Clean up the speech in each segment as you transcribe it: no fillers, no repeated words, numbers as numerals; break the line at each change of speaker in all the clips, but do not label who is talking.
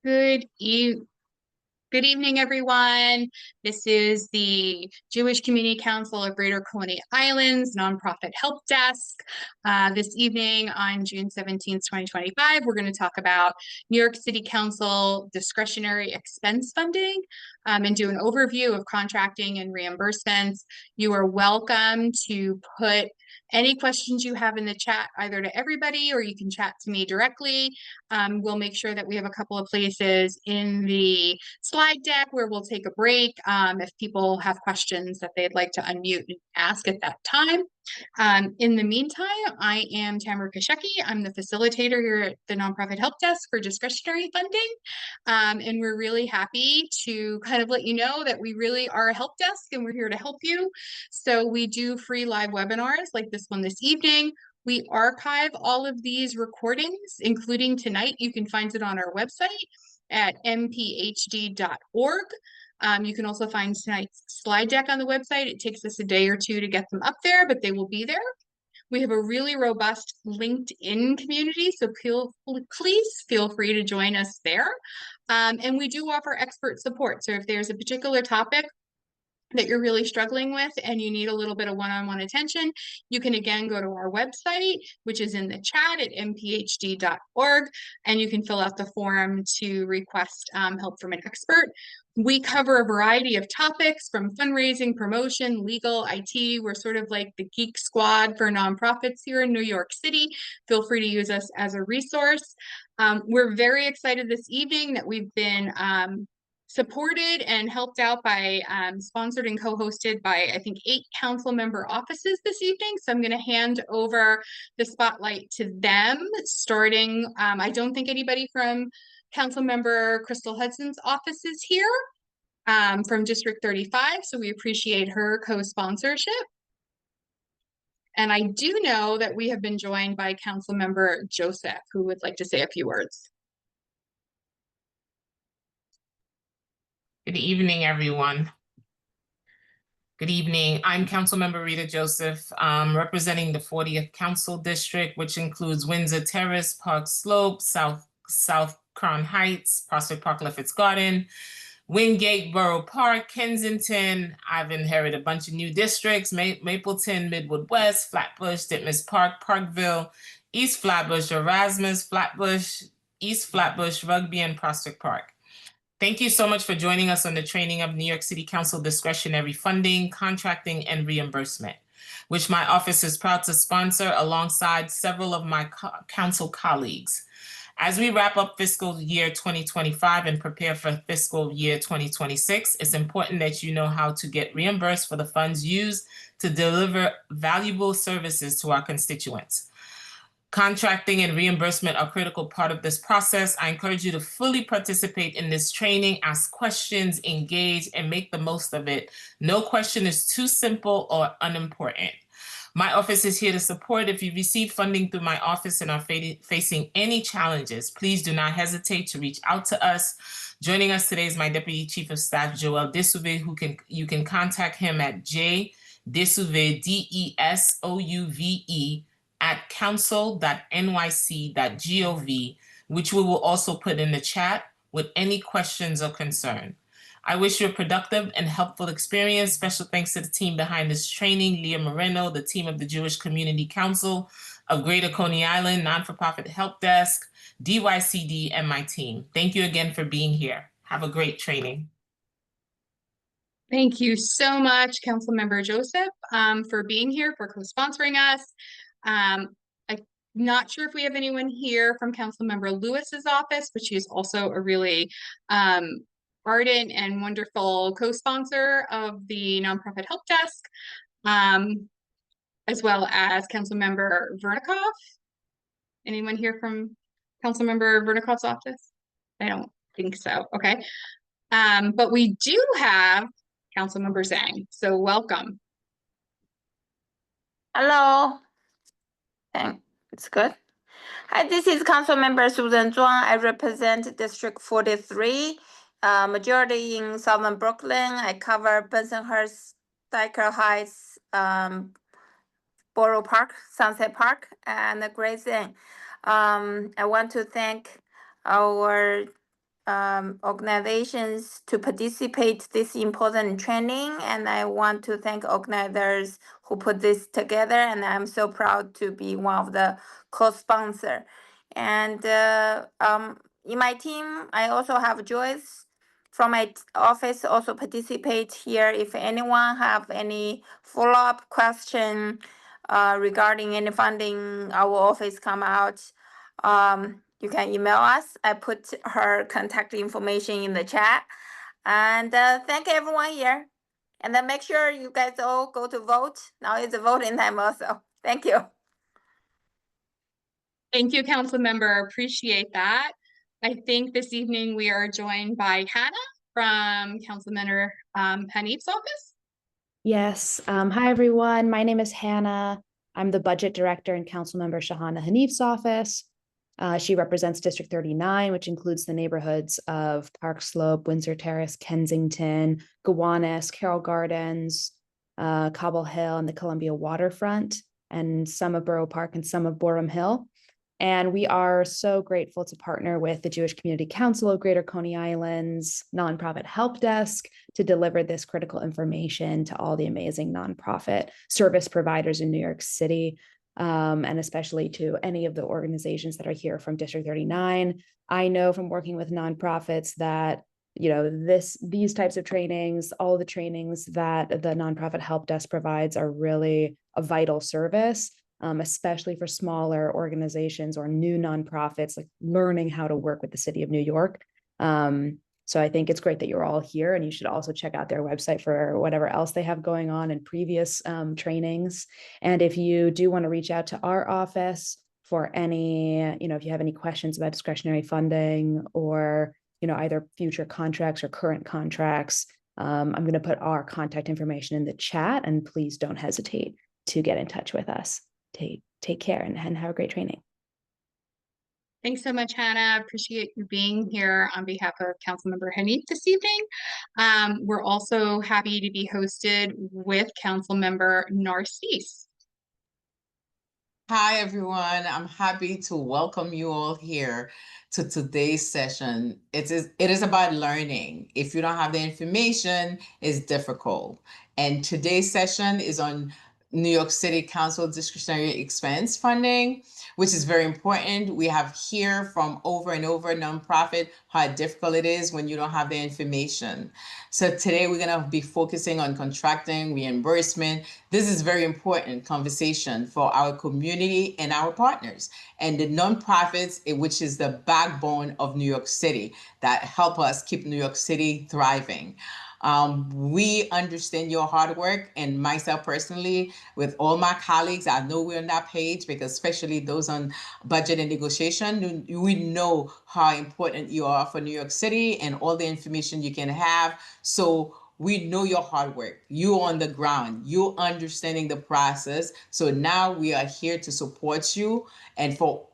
Good evening, everyone. This is the Jewish Community Council of Greater Coney Islands Nonprofit Help Desk. This evening on June 17th, 2025, we're going to talk about New York City Council Discretionary Expense Funding and do an overview of contracting and reimbursements. You are welcome to put any questions you have in the chat, either to everybody or you can chat to me directly. We'll make sure that we have a couple of places in the slide deck where we'll take a break if people have questions that they'd like to unmute and ask at that time. In the meantime, I am Tamara Kashecki. I'm the facilitator here at the Nonprofit Help Desk for discretionary funding. And we're really happy to kind of let you know that we really are a help desk and we're here to help you. So we do free live webinars like this one this evening. We archive all of these recordings, including tonight. You can find it on our website at mphd.org. You can also find tonight's slide deck on the website. It takes us a day or two to get them up there, but they will be there. We have a really robust LinkedIn community, so please feel free to join us there. And we do offer expert support. So if there's a particular topic that you're really struggling with and you need a little bit of one-on-one attention, you can again go to our website, which is in the chat at mphd.org, and you can fill out the form to request help from an expert. We cover a variety of topics from fundraising, promotion, legal, IT. We're sort of like the geek squad for nonprofits here in New York City. Feel free to use us as a resource. We're very excited this evening that we've been supported and helped out by, sponsored and co-hosted by, I think, 8 council member offices this evening. So I'm going to hand over the spotlight to them, starting, I don't think anybody from council member Crystal Hudson's office is here, from District 35. So we appreciate her co-sponsorship. And I do know that we have been joined by council member Joseph, who would like to say a few words.
Good evening, everyone. Good evening. I'm Councilmember Rita Joseph, representing the 40th Council District, which includes Windsor Terrace, Park Slope, South Crown Heights, Prospect Park, Lefferts Garden, Wingate, Borough Park, Kensington. I've inherited a bunch of new districts: Mapleton, Midwood West, Flatbush, Ditmas Park, Parkville, East Flatbush, Erasmus, Flatbush, East Flatbush, Rugby, and Prospect Park. Thank you so much for joining us on the training of New York City Council Discretionary Funding, Contracting, and Reimbursement, which my office is proud to sponsor alongside several of my council colleagues. As we wrap up fiscal year 2025 and prepare for fiscal year 2026, it's important that you know how to get reimbursed for the funds used to deliver valuable services to our constituents. Contracting and reimbursement are a critical part of this process. I encourage you to fully participate in this training, ask questions, engage, and make the most of it. No question is too simple or unimportant. My office is here to support. If you receive funding through my office and are facing any challenges, please do not hesitate to reach out to us. Joining us today is my Deputy Chief of Staff, Joel Desouve, you can contact him at jdesouve, DESOUVE, at council.nyc.gov, which we will also put in the chat with any questions or concern. I wish you a productive and helpful experience. Special thanks to the team behind this training: Leah Moreno, the team of the Jewish Community Council of Greater Coney Island, Non-for-Profit Help Desk, DYCD, and my team. Thank you again for being here. Have a great training.
Thank you so much, Councilmember Joseph, for being here, for co-sponsoring us. I'm not sure if we have anyone here from Councilmember Lewis's office, but she's also a really ardent and wonderful co-sponsor of the Nonprofit Help Desk, as well as Councilmember Vernikoff. Anyone here from Councilmember Vernikoff's office? I don't think so. Okay. But we do have Councilmember Zhang, so welcome.
Hello. It's good. Hi, this is Councilmember Susan Zhuang. I represent District 43, majority in Southern Brooklyn. I cover Bensonhurst, Dyker Heights, Borough Park, Sunset Park, and Gray's Inn. I want to thank our organizations to participate this important training, and I want to thank organizers who put this together, and I'm so proud to be one of the co-sponsor. And in my team, I also have Joyce from my office also participate here. If anyone have any follow-up question regarding any funding, our office come out. You can email us. I put her contact information in the chat. And thank everyone here. And then make sure you guys all go to vote. Now it's a voting time also. Thank you.
Thank you, council member. Appreciate that. I think this evening we are joined by Hannah from Councilmember Hanif's office.
Yes. Hi, everyone. My name is Hannah. I'm the budget director in Councilmember Shahana Hanif's office. She represents District 39, which includes the neighborhoods of Park Slope, Windsor Terrace, Kensington, Gowanus, Carroll Gardens, Cobble Hill, and the Columbia waterfront, and some of Borough Park and some of Borum Hill. And we are so grateful to partner with the Jewish Community Council of Greater Coney Island's nonprofit help desk to deliver this critical information to all the amazing nonprofit service providers in New York City, and especially to any of the organizations that are here from District 39. I know from working with nonprofits that these types of trainings, all the trainings that the nonprofit help desk provides are really a vital service. Especially for smaller organizations or new nonprofits, like learning how to work with the city of New York. So I think it's great that you're all here, and you should also check out their website for whatever else they have going on in previous trainings. And if you do want to reach out to our office for any, if you have any questions about discretionary funding or, either future contracts or current contracts, I'm going to put our contact information in the chat, and please don't hesitate to get in touch with us. Take care and have a great training.
Thanks so much, Hannah. Appreciate you being here on behalf of Councilmember Hanif this evening. We're also happy to be hosted with Councilmember Narcisse.
Hi, everyone. I'm happy to welcome you all here to today's session. It is about learning. If you don't have the information, it's difficult. And today's session is on New York City Council Discretionary Expense Funding, which is very important. We have heard from over and over nonprofit how difficult it is when you don't have the information. So today we're going to be focusing on contracting, reimbursement. This is very important conversation for our community and our partners and the nonprofits, which is the backbone of New York City that help us keep New York City thriving. We understand your hard work, and myself personally, with all my colleagues, I know we're on that page because especially those on budget and negotiation, we know how important you are for New York City and all the information you can have. So we know your hard work. You on the ground, you understanding the process. So now we are here to support you. And for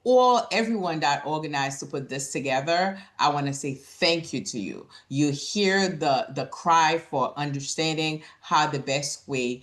everyone that organized to put this together, I want to say thank you to you. You hear the cry for understanding how the best way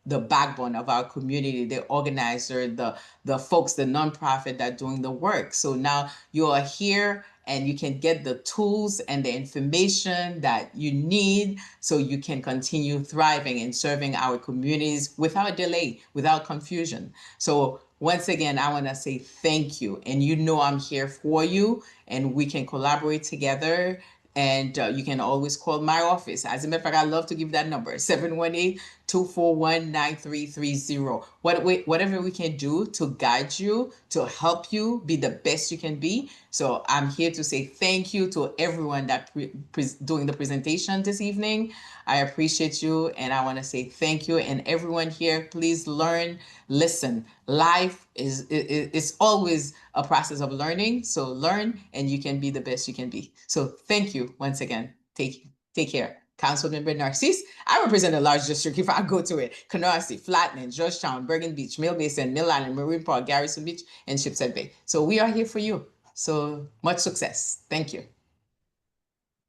the backbone of our community, the organizer, the folks, the nonprofit that are doing the work. So now you are here and you can get the tools and the information that you need so you can continue thriving and serving our communities without delay, without confusion. So once again, I want to say thank you. And I'm here for you, and we can collaborate together. And you can always call my office. As a matter of fact, I love to give that number, 718-241-9330. Whatever we can do to guide you, to help you be the best you can be. So I'm here to say thank you to everyone that doing the presentation this evening. I appreciate you, and I want to say thank you. And everyone here, please learn, listen. Life is always a process of learning. So learn, and you can be the best you can be. So thank you once again. Take care. Councilmember Narcisse. I represent a large district. If I go to it, Canarsie, Flatland, Georgetown, Bergen Beach, Mill Basin, Mill Island, Marine Park, Garrison Beach, and Shipshead Bay. So we are here for you. So much success. Thank you.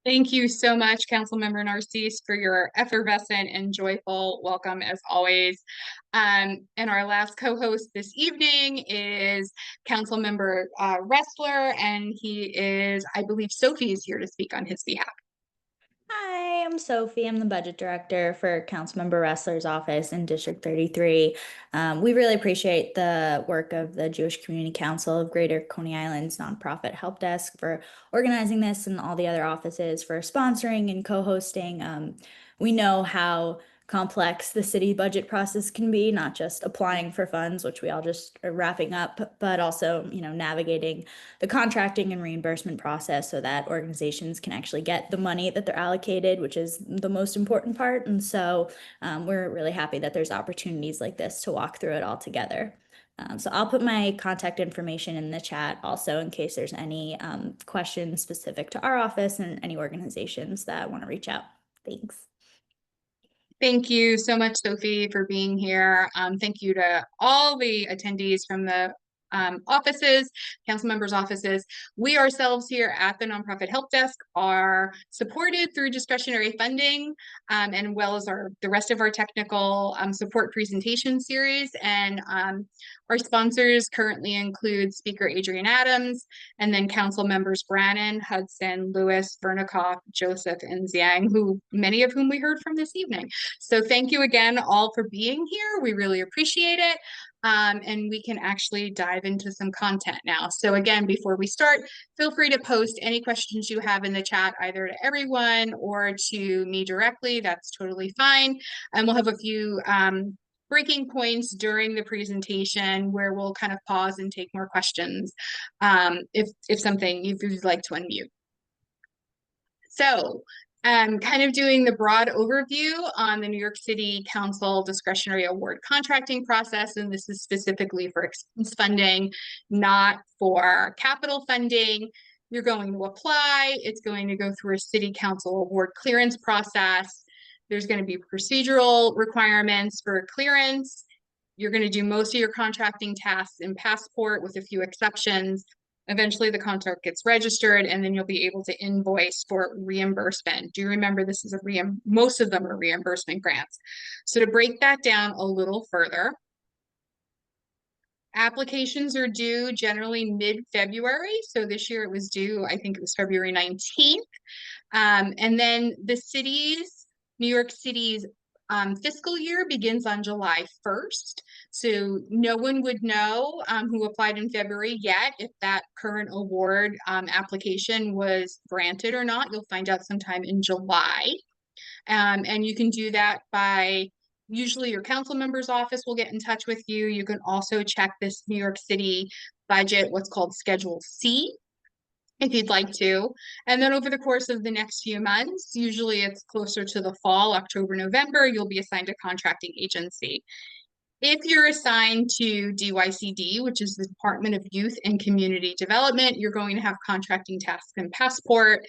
Thank you so much, Councilmember Narcisse, for your effervescent and joyful welcome as always. And our last co-host this evening is Councilmember Ressler, and he is, I believe Sophie is here to speak on his behalf.
Hi, I'm Sophie. I'm the budget director for Councilmember Ressler's office in District 33. We really appreciate the work of the Jewish Community Council of Greater Coney Island's nonprofit help desk for organizing this, and all the other offices for sponsoring and co-hosting. We know how complex the city budget process can be, not just applying for funds, which we all just are wrapping up, but also, navigating the contracting and reimbursement process so that organizations can actually get the money that they're allocated, which is the most important part. And so we're really happy that there's opportunities like this to walk through it all together. So I'll put my contact information in the chat also in case there's any questions specific to our office and any organizations that want to reach out. Thanks.
Thank you so much, Sophie, for being here. Thank you to all the attendees from the offices, council members' offices. We ourselves here at the Nonprofit Help Desk are supported through discretionary funding, and well as the rest of our technical support presentation series. And our sponsors currently include Speaker Adrian Adams, and then council members Brannon, Hudson, Lewis, Vernikoff, Joseph, and Zhang, many of whom we heard from this evening. So thank you again all for being here. We really appreciate it. And we can actually dive into some content now. So again, before we start, feel free to post any questions you have in the chat, either to everyone or to me directly. That's totally fine. And we'll have a few breaking points during the presentation where we'll kind of pause and take more questions if something you'd like to unmute. So kind of doing the broad overview on the New York City Council Discretionary Award contracting process, and this is specifically for expense funding, not for capital funding. You're going to apply, it's going to go through a City Council award clearance process. There's going to be procedural requirements for clearance. You're going to do most of your contracting tasks in Passport with a few exceptions. Eventually the contract gets registered, and then you'll be able to invoice for reimbursement. Do you remember this is most of them are reimbursement grants. So to break that down a little further, applications are due generally mid-February. So this year it was due, I think it was February 19th. And then New York City's fiscal year begins on July 1st. So no one would know who applied in February yet if that current award application was granted or not. You'll find out sometime in July. And you can do that by, usually your council member's office will get in touch with you. You can also check this New York City budget, what's called Schedule C, if you'd like to. And then over the course of the next few months, usually it's closer to the fall, October, November, you'll be assigned a contracting agency. If you're assigned to DYCD, which is the Department of Youth and Community Development, you're going to have contracting tasks in Passport.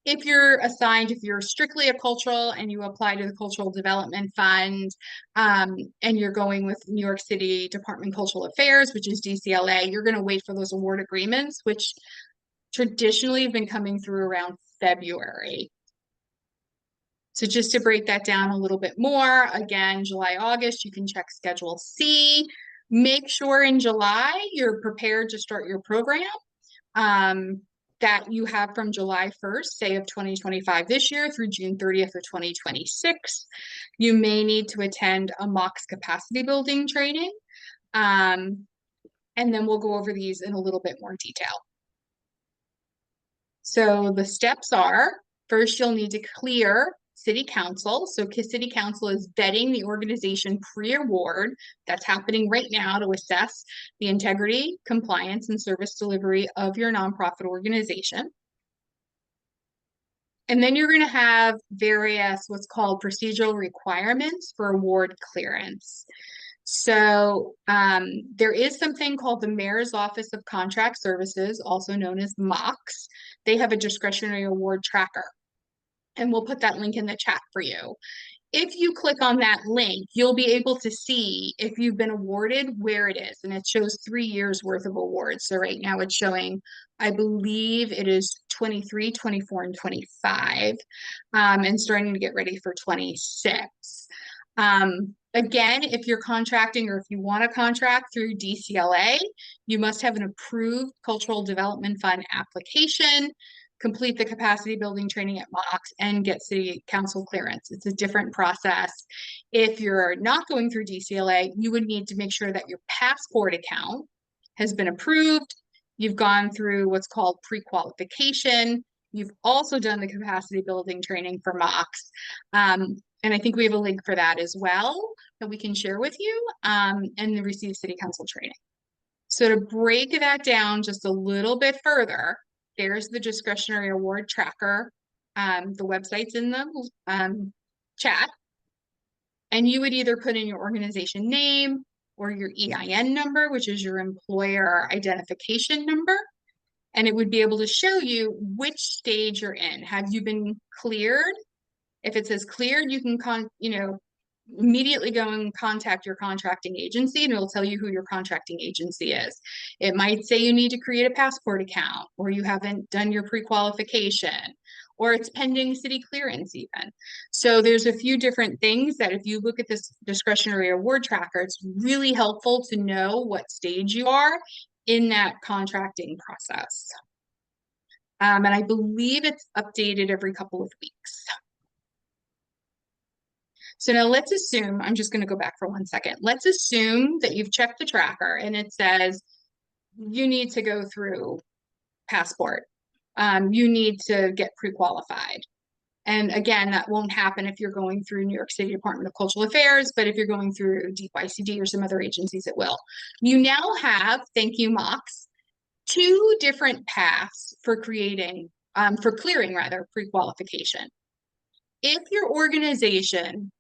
If you're strictly a cultural and you apply to the Cultural Development Fund, and you're going with New York City Department of Cultural Affairs, which is DCLA, you're going to wait for those award agreements, which traditionally have been coming through around February. So just to break that down a little bit more, again, July, August, you can check Schedule C. Make sure in July you're prepared to start your program that you have from July 1st, say of 2025 this year through June 30th of 2026. You may need to attend a MOX capacity building training. And then we'll go over these in a little bit more detail. So the steps are, first you'll need to clear City Council. So City Council is vetting the organization pre-award. That's happening right now to assess the integrity, compliance, and service delivery of your nonprofit organization. And then you're going to have various what's called procedural requirements for award clearance. So there is something called the Mayor's Office of Contract Services, also known as MOX. They have a discretionary award tracker, and we'll put that link in the chat for you. If you click on that link, you'll be able to see if you've been awarded where it is, and it shows 3 years worth of awards. So right now it's showing, I believe it is 23, 24, and 25, and starting to get ready for 26. Again, if you're contracting or if you want to contract through DCLA, you must have an approved Cultural Development Fund application, complete the capacity building training at MOX, and get city council clearance. It's a different process. If you're not going through DCLA, you would need to make sure that your passport account has been approved. You've gone through what's called pre-qualification. You've also done the capacity building training for MOX. And I think we have a link for that as well that we can share with you, and the receive city council training. So to break that down just a little bit further, there's the discretionary award tracker. The website's in the chat. And you would either put in your organization name or your EIN number, which is your employer identification number. And it would be able to show you which stage you're in. Have you been cleared? If it says cleared, you can immediately go and contact your contracting agency, and it'll tell you who your contracting agency is. It might say you need to create a passport account, or you haven't done your pre-qualification, or it's pending city clearance even. So there's a few different things that if you look at this discretionary award tracker, it's really helpful to know what stage you are in that contracting process. And I believe it's updated every couple of weeks. So now let's assume, I'm just going to go back for 1 second. Let's assume that you've checked the tracker and it says you need to go through passport. You need to get pre-qualified. And again, that won't happen if you're going through New York City Department of Cultural Affairs, but if you're going through DYCD or some other agencies, it will. You now have, thank you, MOX, 2 different paths for clearing pre-qualification. If your organization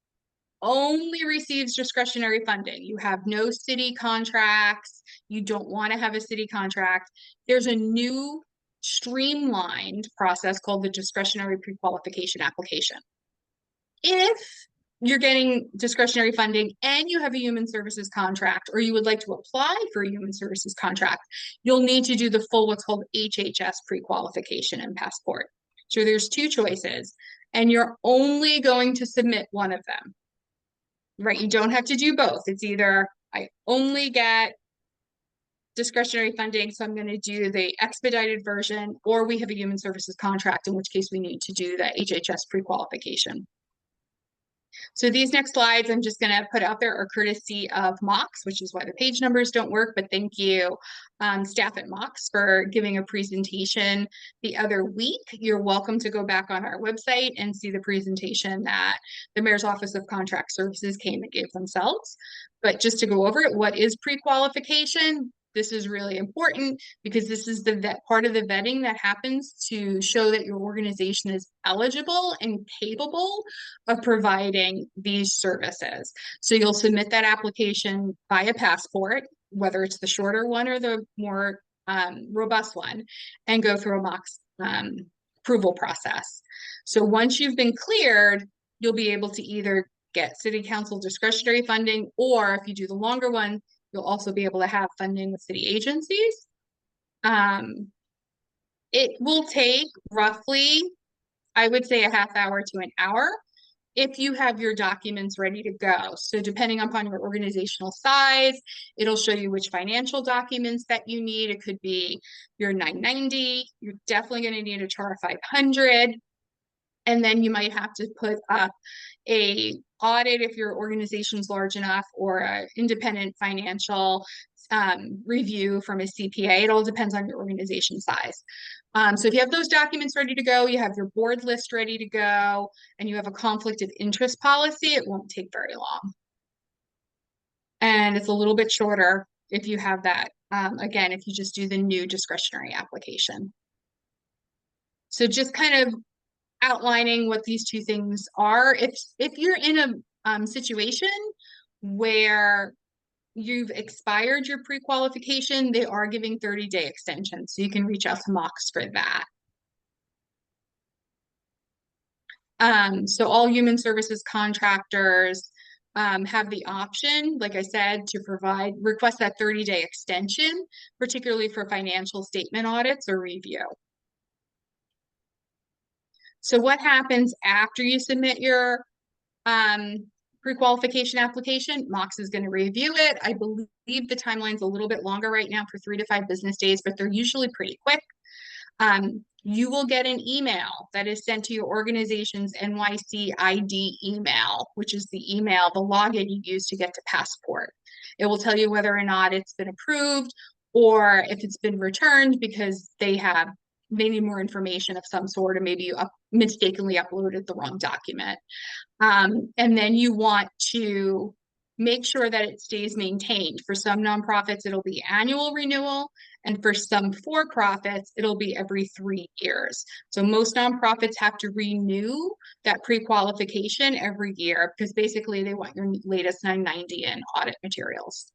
only receives discretionary funding, you have no city contracts, you don't want to have a city contract, there's a new streamlined process called the discretionary pre-qualification application. If you're getting discretionary funding and you have a human services contract, or you would like to apply for a human services contract, you'll need to do the full what's called HHS pre-qualification and passport. So there's 2 choices, and you're only going to submit one of them. Right, you don't have to do both. It's either I only get discretionary funding, so I'm going to do the expedited version, or we have a human services contract, in which case we need to do the HHS pre-qualification. So these next slides I'm just going to put out there are courtesy of MOX, which is why the page numbers don't work, but thank you staff at MOX for giving a presentation the other week. You're welcome to go back on our website and see the presentation that the Mayor's Office of Contract Services came and gave themselves. But just to go over it, what is pre-qualification? This is really important because this is the part of the vetting that happens to show that your organization is eligible and capable of providing these services. So you'll submit that application via passport, whether it's the shorter one or the more robust one, and go through a MOX approval process. So once you've been cleared, you'll be able to either get city council discretionary funding, or if you do the longer one, you'll also be able to have funding with city agencies. It will take roughly, I would say, a half hour to an hour if you have your documents ready to go. So depending upon your organizational size, it'll show you which financial documents that you need. It could be your 990. You're definitely going to need a Char 500. And then you might have to put up a audit if your organization's large enough, or an independent financial review from a CPA. It all depends on your organization size. So if you have those documents ready to go, you have your board list ready to go, and you have a conflict of interest policy, it won't take very long. And it's a little bit shorter if you have that, again, if you just do the new discretionary application. So just kind of outlining what these 2 things are. If you're in a situation where you've expired your pre-qualification, they are giving 30-day extensions, so you can reach out to MOX for that. So all human services contractors have the option, like I said, to request that 30-day extension, particularly for financial statement audits or review. So what happens after you submit your pre-qualification application? MOX is going to review it. I believe the timeline's a little bit longer right now for 3 to 5 business days, but they're usually pretty quick. You will get an email that is sent to your organization's NYC ID email, which is the email, the login you use to get to Passport. It will tell you whether or not it's been approved or if it's been returned because they need more information of some sort, or maybe you mistakenly uploaded the wrong document. And then you want to make sure that it stays maintained. For some nonprofits, it'll be annual renewal. And for some for-profits, it'll be every 3 years. So most nonprofits have to renew that pre-qualification every year because basically they want your latest 990 and audit materials.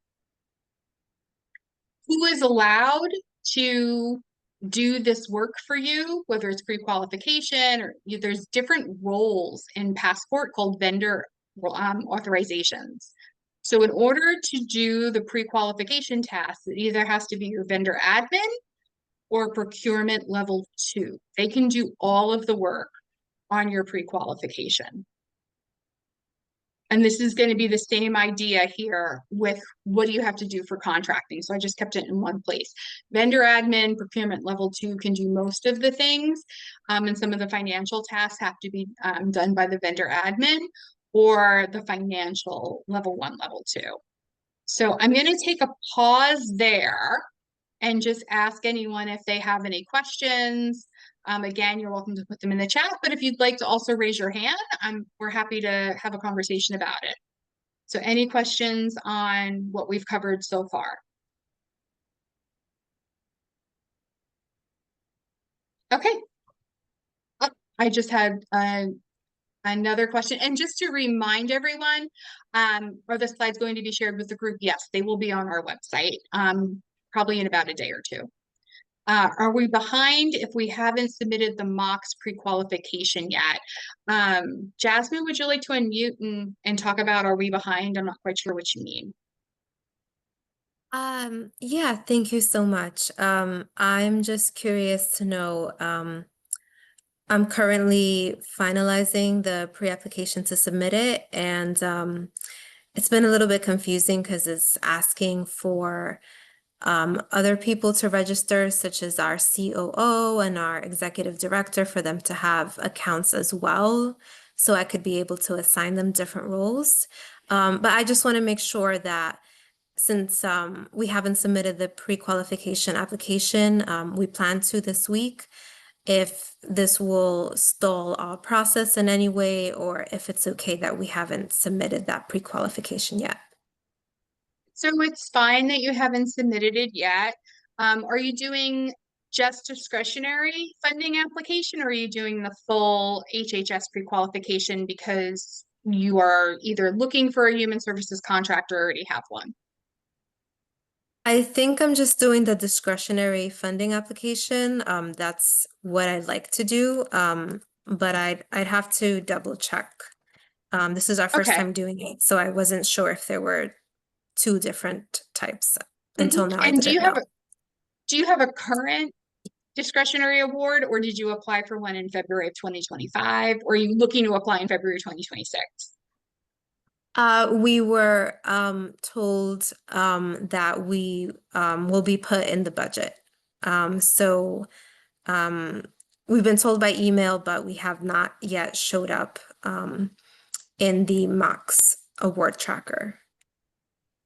Who is allowed to do this work for you, whether it's pre-qualification or there's different roles in Passport called vendor authorizations. So in order to do the pre-qualification tasks, it either has to be your vendor admin or procurement level 2. They can do all of the work on your pre-qualification. And this is going to be the same idea here with what do you have to do for contracting. So I just kept it in one place. Vendor admin, procurement level 2 can do most of the things. And some of the financial tasks have to be done by the vendor admin or the financial level 1, level 2. So I'm going to take a pause there and just ask anyone if they have any questions. Again, you're welcome to put them in the chat, but if you'd like to also raise your hand, we're happy to have a conversation about it. So any questions on what we've covered so far? Okay. Oh, I just had another question. And just to remind everyone, are the slides going to be shared with the group? Yes, they will be on our website, probably in about a day or 2. Are we behind if we haven't submitted the MOX pre-qualification yet? Jasmine, would you like to unmute and talk about are we behind? I'm not quite sure what you mean.
Yeah, thank you so much. I'm just curious to know, I'm currently finalizing the pre-application to submit it, and it's been a little bit confusing because it's asking for other people to register, such as our COO and our executive director, for them to have accounts as well, so I could be able to assign them different roles. But I just want to make sure that since we haven't submitted the pre-qualification application, we plan to this week, if this will stall our process in any way, or if it's okay that we haven't submitted that pre-qualification yet.
So it's fine that you haven't submitted it yet. Are you doing just discretionary funding application, or are you doing the full HHS pre-qualification because you are either looking for a human services contract or already have one?
I think I'm just doing the discretionary funding application. That's what I'd like to do. But I'd have to double check. This is our first
Okay.
time doing it, so I wasn't sure if there were 2 different types until now. I
And
didn't know.
Do you have a current discretionary award, or did you apply for one in February of 2025, or are you looking to apply in February 2026?
We were told that we will be put in the budget. So we've been told by email, but we have not yet showed up in the MOX award tracker.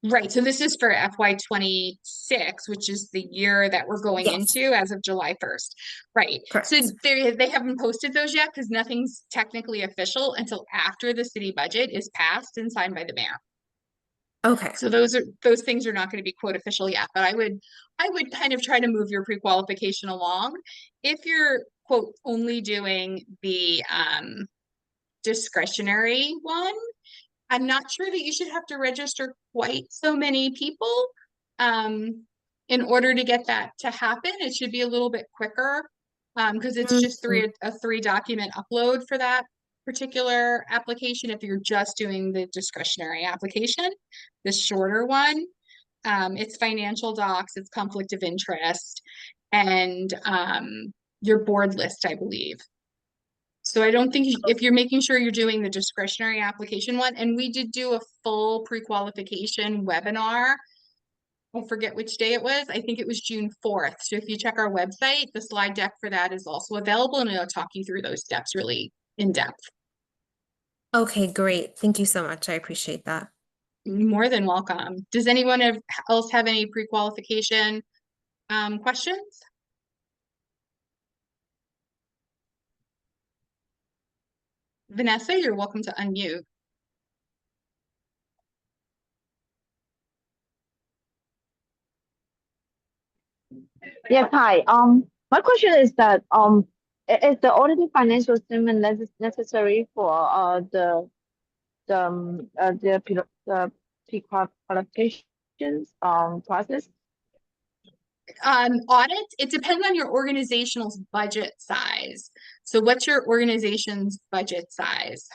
Right. So this is for FY26, which is the year that we're going
Yes.
into as of July 1st. Right.
Correct.
So they haven't posted those yet because nothing's technically official until after the city budget is passed and signed by the mayor.
Okay.
So those things are not going to be quote official yet, but I would kind of try to move your pre-qualification along. If you're quote only doing the discretionary one, I'm not sure that you should have to register quite so many people in order to get that to happen. It should be a little bit quicker because it's just a 3 document upload for that particular application. If you're just doing the discretionary application, the shorter one, it's financial docs, it's conflict of interest, and your board list, I believe. So I don't think if you're making sure you're doing the discretionary application one, and we did do a full pre-qualification webinar. I forget which day it was. I think it was June 4th. So if you check our website, the slide deck for that is also available, and it'll talk you through those steps really in depth.
Okay, great. Thank you so much. I appreciate that.
More than welcome. Does anyone else have any pre-qualification questions? Vanessa, you're welcome to unmute.
Yes, hi. My question is that is the audited financial statement necessary for the pre-qualifications process?
Audit, it depends on your organization's budget size. So what's your organization's budget size?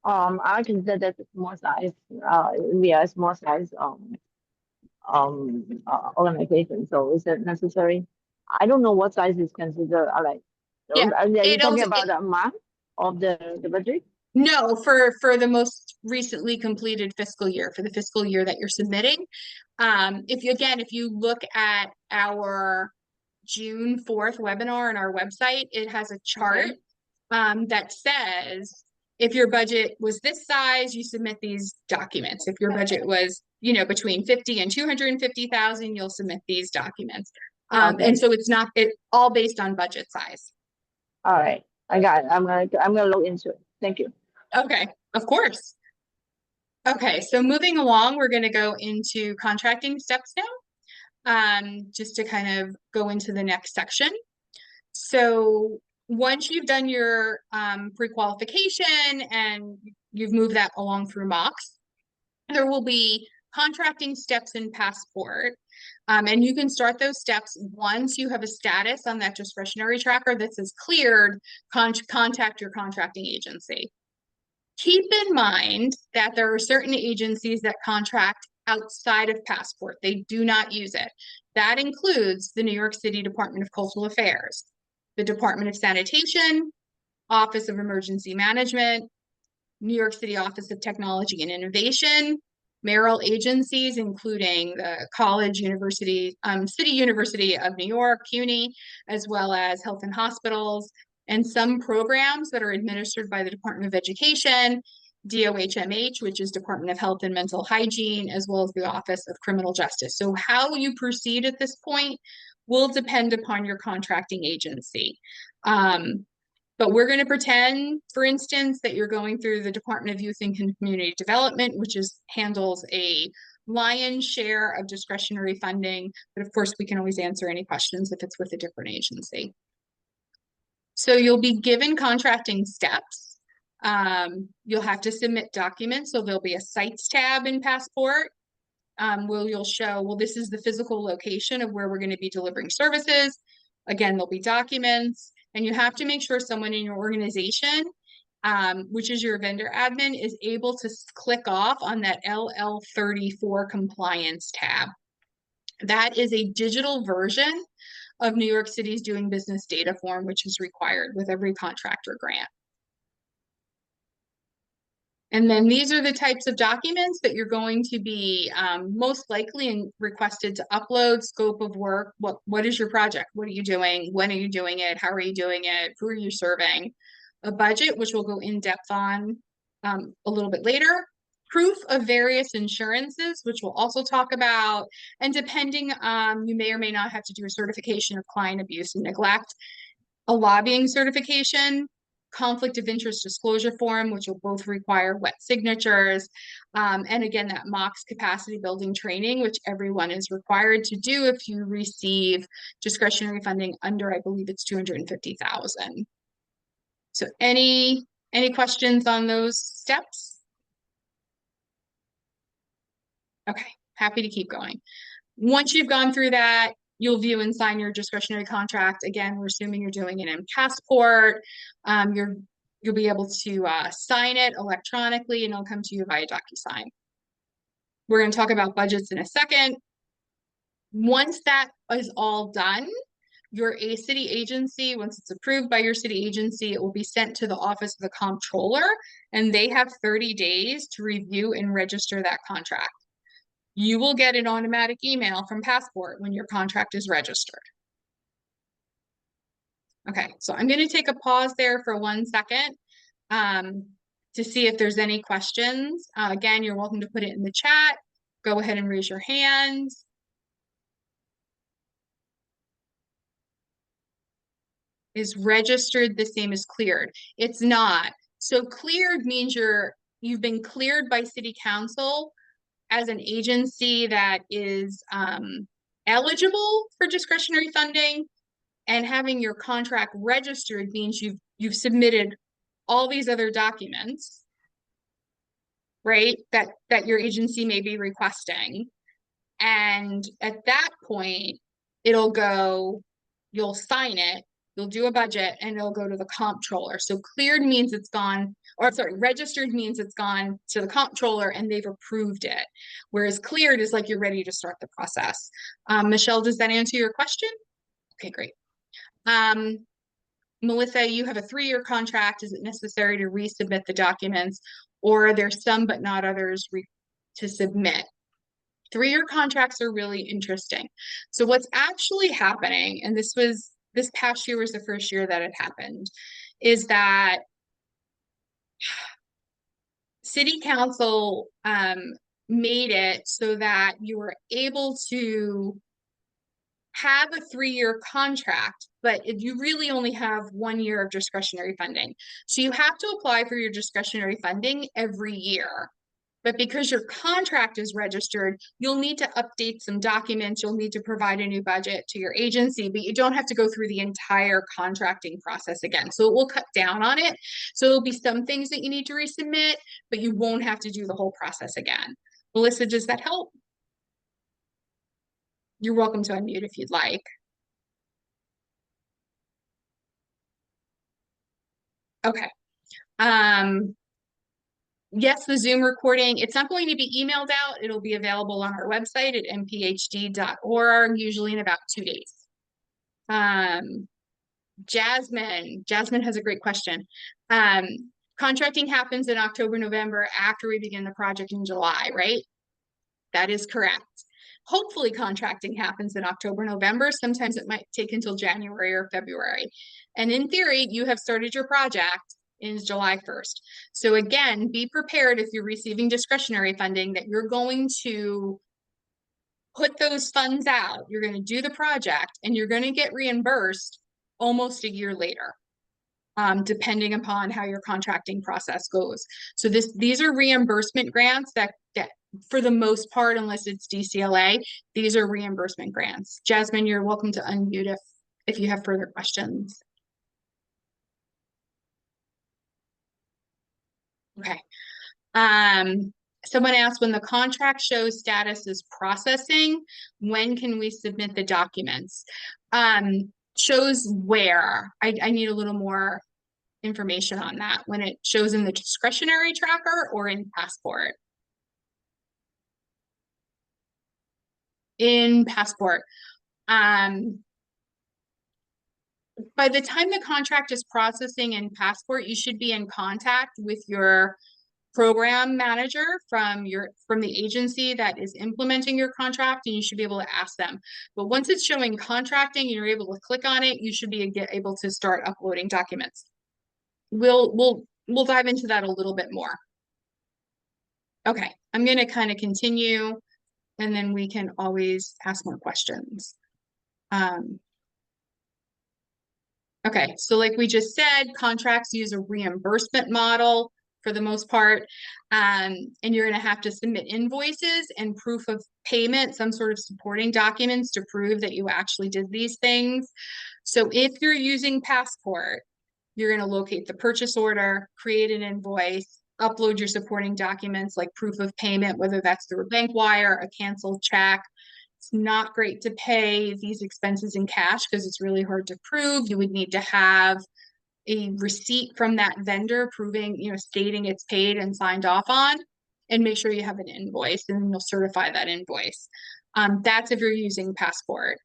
I consider that a small size. We are a small size organization. So is it necessary? I don't know what size is considered. Like,
Yeah,
are you talking about the amount of the budget?
No, for the most recently completed fiscal year, for the fiscal year that you're submitting. If you look at our June 4th webinar on our website, it has a chart that says if your budget was this size, you submit these documents. If your budget was, between 50 and 250,000, you'll submit these documents. And so it's all based on budget size.
All right, I got it. I'm gonna look into it. Thank you.
Okay, of course. Okay, so moving along, we're going to go into contracting steps now, just to kind of go into the next section. So once you've done your pre-qualification and you've moved that along through mocks, there will be contracting steps in Passport. And you can start those steps once you have a status on that discretionary tracker that says cleared, contact your contracting agency. Keep in mind that there are certain agencies that contract outside of Passport. They do not use it. That includes the New York City Department of Coastal Affairs, the Department of Sanitation, Office of Emergency Management, New York City Office of Technology and Innovation, mayoral agencies, including the City University of New York, CUNY, as well as health and hospitals, and some programs that are administered by the Department of Education, DOHMH, which is Department of Health and Mental Hygiene, as well as the Office of Criminal Justice. So how you proceed at this point will depend upon your contracting agency. But we're going to pretend, for instance, that you're going through the Department of Youth and Community Development, which handles a lion's share of discretionary funding. But of course, we can always answer any questions if it's with a different agency. So you'll be given contracting steps. You'll have to submit documents. So there'll be a sites tab in Passport where you'll show, well, this is the physical location of where we're going to be delivering services. Again, there'll be documents, and you have to make sure someone in your organization, which is your vendor admin, is able to click off on that LL34 compliance tab. That is a digital version of New York City's doing business data form, which is required with every contractor grant. And then these are the types of documents that you're going to be most likely requested to upload: scope of work, what is your project, what are you doing, when are you doing it, how are you doing it, who are you serving, a budget, which we'll go in depth on a little bit later, proof of various insurances, which we'll also talk about, and depending, you may or may not have to do a certification of client abuse and neglect, a lobbying certification, conflict of interest disclosure form, which will both require wet signatures, and again, that mocks capacity building training, which everyone is required to do if you receive discretionary funding under, I believe it's 250,000. So any questions on those steps? Okay, happy to keep going. Once you've gone through that, you'll view and sign your discretionary contract. Again, we're assuming you're doing it in Passport. Your You'll be able to sign it electronically and it'll come to you via DocuSign. We're going to talk about budgets in a second. Once that is all done, your city agency, once it's approved by your city agency, it will be sent to the office of the comptroller, and they have 30 days to review and register that contract. You will get an automatic email from Passport when your contract is registered. Okay, so I'm going to take a pause there for 1 second to see if there's any questions. Again, you're welcome to put it in the chat. Go ahead and raise your hand. Is registered the same as cleared? It's not. So cleared means you've been cleared by City Council as an agency that is eligible for discretionary funding, and having your contract registered means you've submitted all these other documents, right? That your agency may be requesting, and at that point, it'll go. You'll sign it. You'll do a budget and it'll go to the comptroller. So cleared means it's gone, or sorry, registered means it's gone to the comptroller and they've approved it. Whereas cleared is like you're ready to start the process. Michelle, does that answer your question? Okay, great. Melissa, you have a 3-year contract. Is it necessary to resubmit the documents, or are there some but not others to submit? 3-year contracts are really interesting. So what's actually happening, and this past year was the first year that it happened, is that City Council made it so that you were able to have a 3-year contract, but you really only have 1 year of discretionary funding. So you have to apply for your discretionary funding every year. But because your contract is registered, you'll need to update some documents. You'll need to provide a new budget to your agency, but you don't have to go through the entire contracting process again. So it will cut down on it. So there'll be some things that you need to resubmit, but you won't have to do the whole process again. Melissa, does that help? You're welcome to unmute if you'd like. Okay. Yes, the Zoom recording, it's not going to be emailed out. It'll be available on our website at mphd.org, usually in about 2 days. Jasmine has a great question. Contracting happens in October, November after we begin the project in July, right? That is correct. Hopefully contracting happens in October, November. Sometimes it might take until January or February. And in theory, you have started your project in July 1st. So again, be prepared if you're receiving discretionary funding that you're going to put those funds out. You're going to do the project and you're going to get reimbursed almost a year later, depending upon how your contracting process goes. So these are reimbursement grants that for the most part, unless it's DCLA, these are reimbursement grants. Jasmine, you're welcome to unmute if you have further questions. Okay. Someone asked, when the contract shows status is processing, when can we submit the documents? Shows where? I need a little more information on that. When it shows in the discretionary tracker or in Passport? In Passport. By the time the contract is processing in Passport, you should be in contact with your program manager from the agency that is implementing your contract, and you should be able to ask them. But once it's showing contracting and you're able to click on it, you should be able to start uploading documents. We'll dive into that a little bit more. Okay, I'm going to kind of continue, and then we can always ask more questions. Okay, so like we just said, contracts use a reimbursement model for the most part, and you're going to have to submit invoices and proof of payment, some sort of supporting documents to prove that you actually did these things. So if you're using Passport, you're going to locate the purchase order, create an invoice, upload your supporting documents like proof of payment, whether that's through a bank wire, a canceled check. It's not great to pay these expenses in cash because it's really hard to prove. You would need to have a receipt from that vendor proving, stating it's paid and signed off on, and make sure you have an invoice, and you'll certify that invoice. That's if you're using Passport.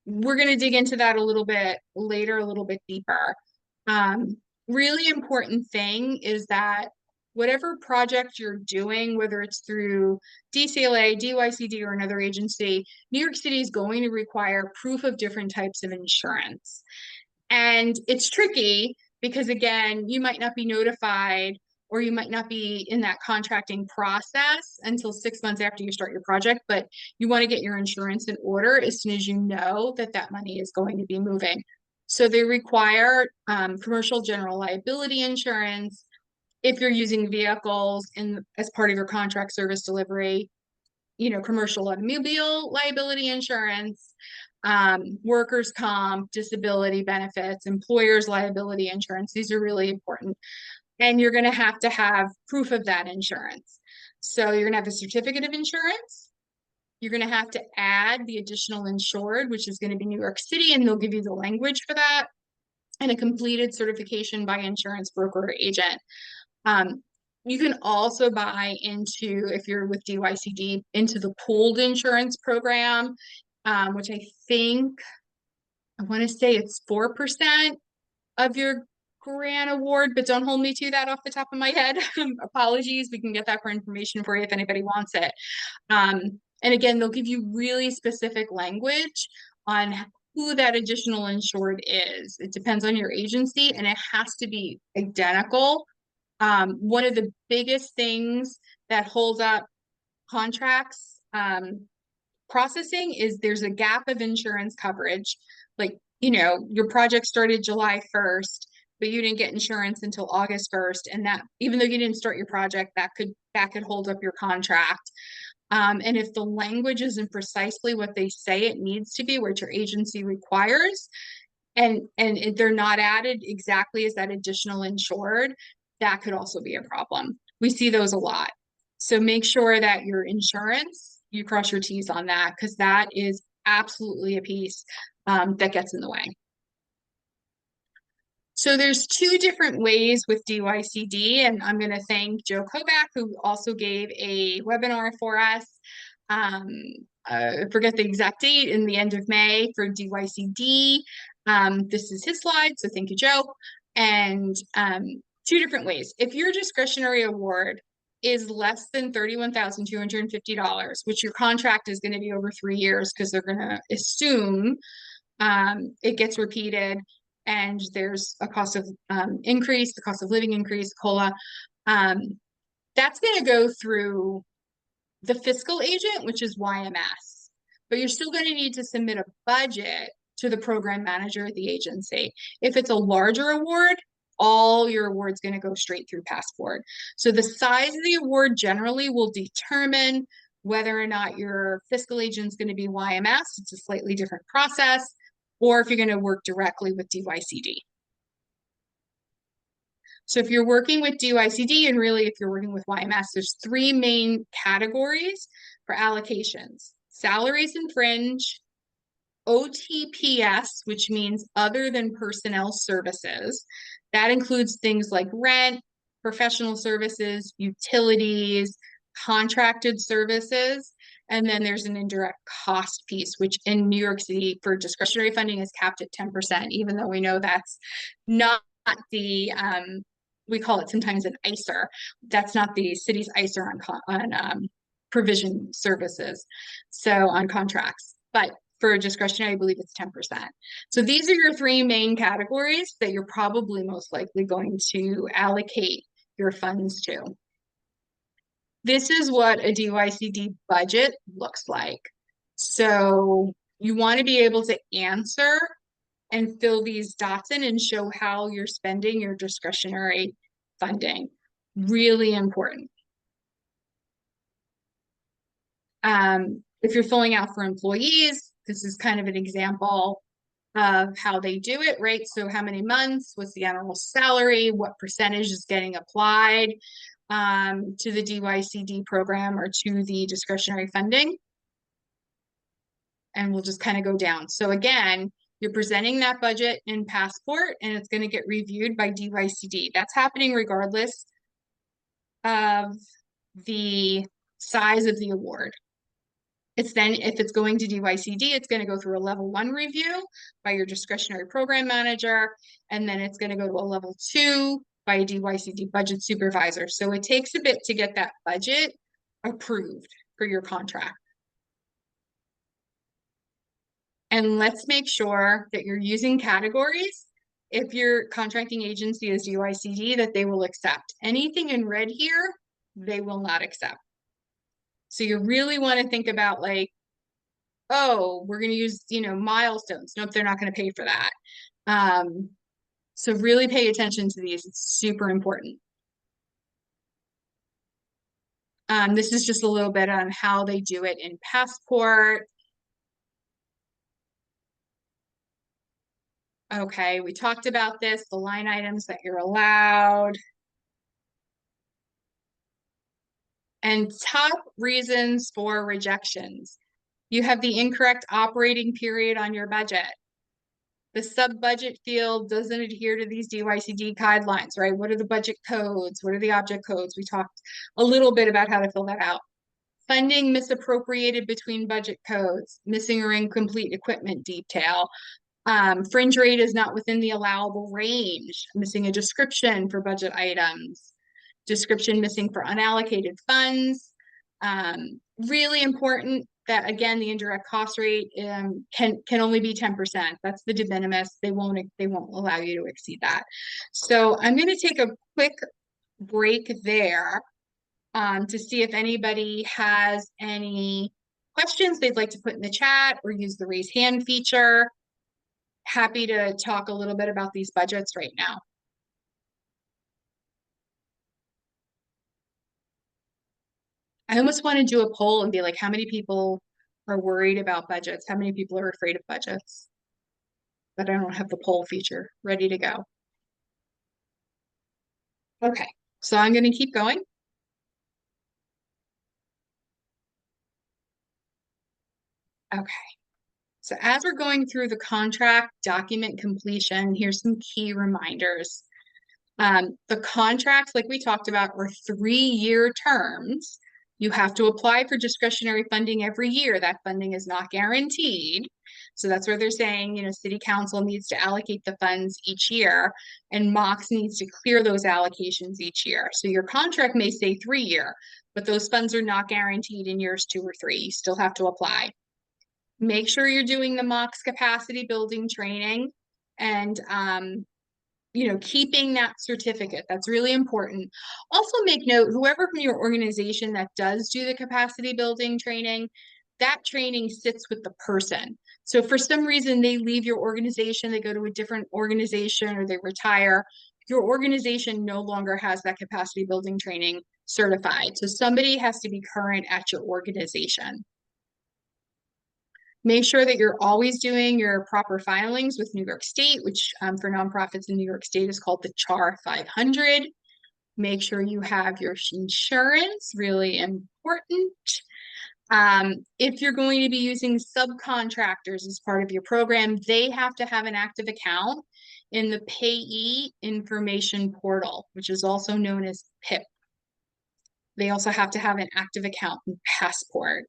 We're going to dig into that a little bit later, a little bit deeper. Really important thing is that whatever project you're doing, whether it's through DCLA, DYCD, or another agency, New York City is going to require proof of different types of insurance. And it's tricky because, again, you might not be notified, or you might not be in that contracting process until 6 months after you start your project, but you want to get your insurance in order as soon as you know that that money is going to be moving. So they require commercial general liability insurance. If you're using vehicles as part of your contract service delivery, commercial automobile liability insurance, workers' comp, disability benefits, employers' liability insurance. These are really important. And you're going to have proof of that insurance. So you're going to have a certificate of insurance. You're going to have to add the additional insured, which is going to be New York City, and they'll give you the language for that, and a completed certification by insurance broker or agent. You can also buy into, if you're with DYCD, into the pooled insurance program, which I want to say it's 4% of your grant award, but don't hold me to that off the top of my head. Apologies. We can get that for information for you if anybody wants it. And again, they'll give you really specific language on who that additional insured is. It depends on your agency, and it has to be identical. One of the biggest things that holds up contracts processing is there's a gap of insurance coverage. Like, your project started July 1st, but you didn't get insurance until August 1st. And that, even though you didn't start your project, that could hold up your contract. And if the language isn't precisely what they say it needs to be, what your agency requires, and they're not added exactly as that additional insured, that could also be a problem. We see those a lot. So make sure that your insurance, you cross your T's on that, because that is absolutely a piece that gets in the way. So there's two different ways with DYCD, and I'm going to thank Joe Kovac, who also gave a webinar for us. I forget the exact date, in the end of May for DYCD. This is his slide, so thank you, Joe. And two different ways. If your discretionary award is less than $31,250, which your contract is going to be over 3 years, because they're going to assume it gets repeated, and there's a cost of increase, the cost of living increase, COLA, that's going to go through the fiscal agent, which is YMS. But you're still going to need to submit a budget to the program manager at the agency. If it's a larger award, all your award's going to go straight through Passport. So the size of the award generally will determine whether or not your fiscal agent's going to be YMS. It's a slightly different process, or if you're going to work directly with DYCD. So if you're working with DYCD, and really if you're working with YMS, there's 3 main categories for allocations: salaries and fringe, OTPS, which means other than personnel services. That includes things like rent, professional services, utilities, contracted services. And then there's an indirect cost piece, which in New York City for discretionary funding is capped at 10%, even though we know that's not the, we call it sometimes an ICER. That's not the city's ICER on provision services, so on contracts. But for discretionary, I believe it's 10%. So these are your 3 main categories that you're probably most likely going to allocate your funds to. This is what a DYCD budget looks like. So you want to be able to answer and fill these dots in and show how you're spending your discretionary funding. Really important. If you're filling out for employees, this is kind of an example of how they do it, right? So how many months, what's the annual salary, what percentage is getting applied to the DYCD program or to the discretionary funding. And we'll just kind of go down. So again, You're presenting that budget in Passport and it's going to get reviewed by DYCD. That's happening regardless of the size of the award. It's then, if it's going to DYCD, it's going to go through a level 1 review by your discretionary program manager, and then it's going to go to a level 2 by a DYCD budget supervisor. So it takes a bit to get that budget approved for your contract. And let's make sure that you're using categories, if your contracting agency is DYCD, that they will accept. Anything in red here, they will not accept. So you really want to think about like, oh, we're going to use, milestones. Nope, they're not going to pay for that. So really pay attention to these. It's super important. This is just a little bit on how they do it in Passport. Okay, we talked about this, the line items that you're allowed. And top reasons for rejections. You have the incorrect operating period on your budget. The sub-budget field doesn't adhere to these DYCD guidelines, right? What are the budget codes? What are the object codes? We talked a little bit about how to fill that out. Funding misappropriated between budget codes, missing or incomplete equipment detail. Fringe rate is not within the allowable range, missing a description for budget items. Description missing for unallocated funds. Really important that, again, the indirect cost rate can only be 10%. That's the de minimis. They won't allow you to exceed that. So I'm going to take a quick break there to see if anybody has any questions they'd like to put in the chat or use the raise hand feature. Happy to talk a little bit about these budgets right now. I almost want to do a poll and be like, how many people are worried about budgets? How many people are afraid of budgets? But I don't have the poll feature ready to go. Okay, so I'm going to keep going. Okay, so as we're going through the contract document completion, here's some key reminders. The contracts, like we talked about, are 3-year terms. You have to apply for discretionary funding every year. That funding is not guaranteed. So that's where they're saying, City Council needs to allocate the funds each year, and MOX needs to clear those allocations each year. So your contract may say 3-year, but those funds are not guaranteed in years 2 or 3. You still have to apply. Make sure you're doing the MOX capacity building training and keeping that certificate. That's really important. Also make note, whoever from your organization that does do the capacity building training, that training sits with the person. So if for some reason they leave your organization, they go to a different organization or they retire, your organization no longer has that capacity building training certified. So somebody has to be current at your organization. Make sure that you're always doing your proper filings with New York State, which for nonprofits in New York State is called the CHAR 500. Make sure you have your insurance, really important. If you're going to be using subcontractors as part of your program, they have to have an active account in the Payee Information Portal, which is also known as PIP. They also have to have an active account in Passport.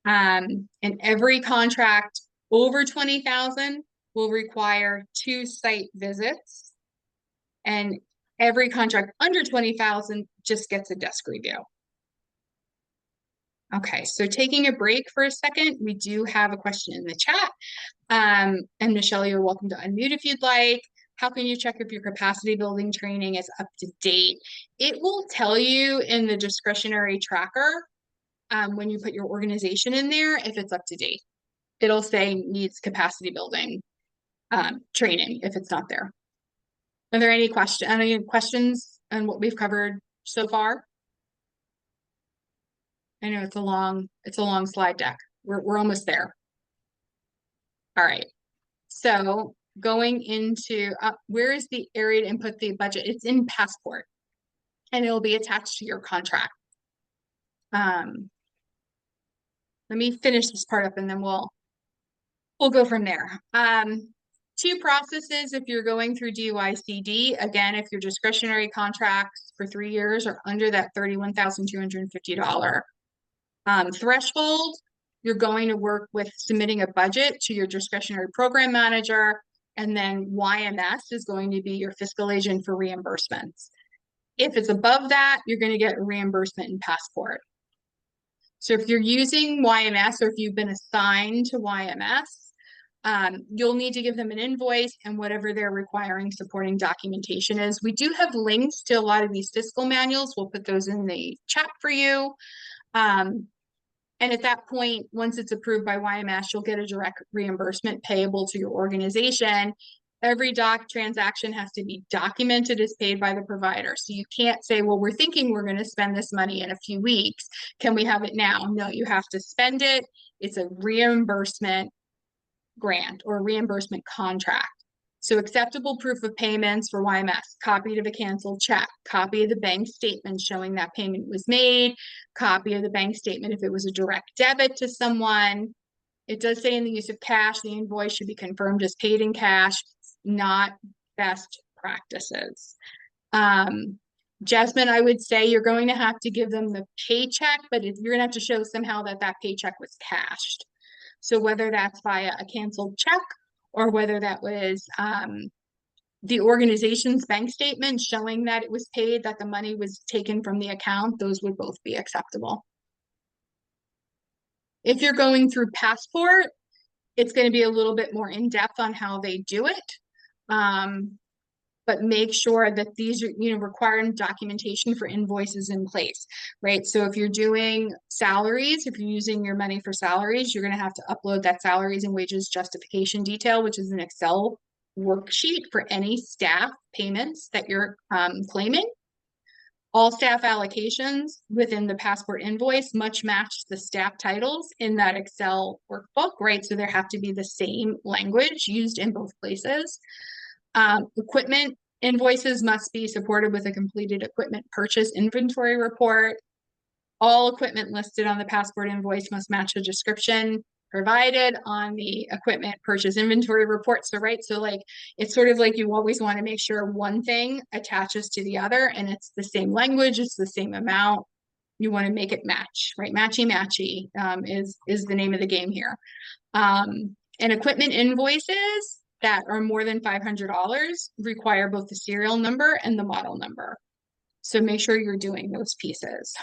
And every contract over 20,000 will require 2 site visits, and every contract under 20,000 just gets a desk review. Okay, so taking a break for a second, we do have a question in the chat. And Michelle, you're welcome to unmute if you'd like. How can you check if your capacity building training is up to date? It will tell you in the discretionary tracker when you put your organization in there, if it's up to date. It'll say needs capacity building training if it's not there. Are there any questions on what we've covered so far? I know it's a long slide deck. We're almost there. All right. So going into where is the area to input the budget? It's in Passport, and it'll be attached to your contract. Let me finish this part up and then we'll we'll go from there. Two processes if you're going through DYCD. Again, if your discretionary contracts for 3 years are under that $31,250 threshold, you're going to work with submitting a budget to your discretionary program manager, and then YMS is going to be your fiscal agent for reimbursements. If it's above that, you're going to get reimbursement in Passport. So if you're using YMS or if you've been assigned to YMS, you'll need to give them an invoice and whatever they're requiring supporting documentation is. We do have links to a lot of these fiscal manuals. We'll put those in the chat for you. And at that point, once it's approved by YMS, you'll get a direct reimbursement payable to your organization. Every transaction has to be documented as paid by the provider. So you can't say, well, we're thinking we're going to spend this money in a few weeks. Can we have it now? No, you have to spend it. It's a reimbursement grant or reimbursement contract. So acceptable proof of payments for YMS, copy of a canceled check, copy of the bank statement showing that payment was made, copy of the bank statement if it was a direct debit to someone. It does say in the use of cash, the invoice should be confirmed as paid in cash, not best practices. Jasmine, I would say you're going to have to give them the paycheck, but you're going to have to show somehow that that paycheck was cashed. So whether that's via a canceled check or whether that was the organization's bank statement showing that it was paid, that the money was taken from the account, those would both be acceptable. If you're going through Passport, it's going to be a little bit more in-depth on how they do it. But make sure that these are, requiring documentation for invoices in place, right? So if you're doing salaries, if you're using your money for salaries, you're going to have to upload that salaries and wages justification detail, which is an Excel worksheet for any staff payments that you're claiming. All staff allocations within the Passport invoice must match the staff titles in that Excel workbook, right? So there have to be the same language used in both places. Equipment invoices must be supported with a completed equipment purchase inventory report. All equipment listed on the Passport invoice must match the description provided on the equipment purchase inventory report. So, right, so like, it's sort of like you always want to make sure one thing attaches to the other and it's the same language, it's the same amount. You want to make it match, right? Matchy is the name of the game here. And equipment invoices that are more than $500 require both the serial number and the model number. So make sure you're doing those pieces.